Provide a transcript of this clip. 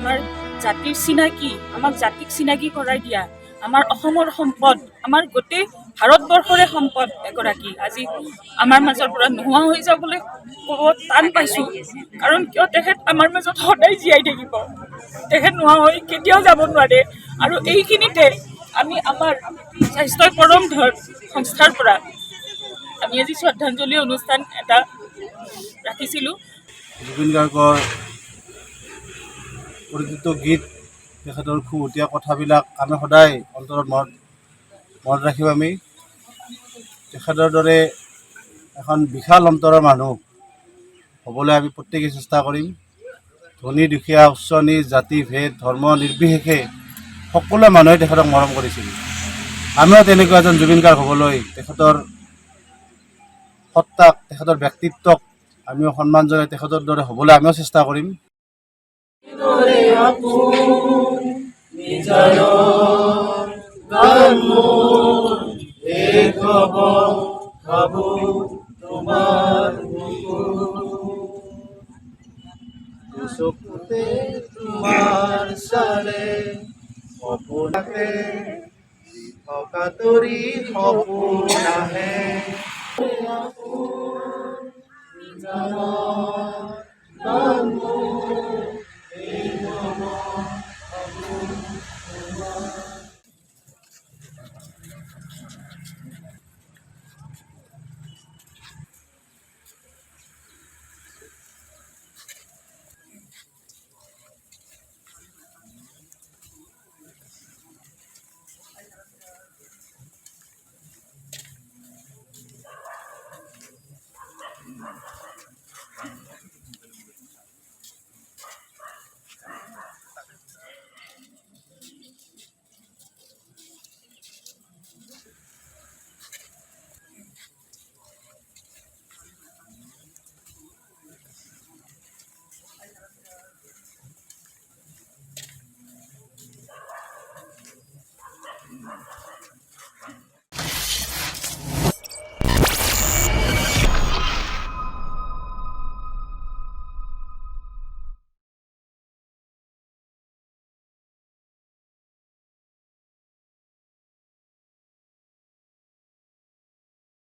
আমাৰ জাতিৰ চিনাকি, আমাক জাতিক চিনাকি কৰাই দিয়া, আমাৰ অসমৰ সম্পদ, আমাৰ গোটেই ভাৰতবৰ্ষৰে সম্পদ এগৰাকী আজি আমাৰ মাজৰ পৰা নোহোৱা হৈ যাবলৈ ক'ব টান পাইছোঁ। কাৰণ কিয় তেখেত আমাৰ মাজত সদায় জীয়াই থাকিব, তেখেত নোহোৱা হৈ কেতিয়াও যাব নোৱাৰে। আৰু এইখিনিতে আমি আমাৰ স্বাস্থ্যৰ পৰম ধৰ সংস্থাৰ পৰা আমি আজি শ্ৰদ্ধাঞ্জলি অনুষ্ঠান এটা ৰাখিছিলোঁ। জুবিন গাৰ্গৰ প্ৰতিটো গীত, তেখেতৰ খুহুতীয়া কথাবিলাক আমি সদায় অন্তৰত মনত ৰাখিম। আমি তেখেতৰ দৰে এখন বিশাল অন্তৰৰ মানুহ হ'বলৈ আমি প্ৰত্যেকেই চেষ্টা কৰিম। ধনী দুখীয়া উচ্চ নীচ জাতি ভেদ ধৰ্ম নিৰ্বিশেষে সকলো মানুহে তেখেতক মৰম কৰিছিল। আমিও তেনেকুৱা এজন জুবিন গাৰ্গ হ'বলৈ, তেখেতৰ সত্তাক, তেখেতৰ ব্যক্তিত্বক আমিও সন্মান জনাই তেখেতৰ দৰে হ'বলৈ আমিও চেষ্টা কৰিম। তোমাৰ চালে সপোনাকে কাতৰি সপোন আহে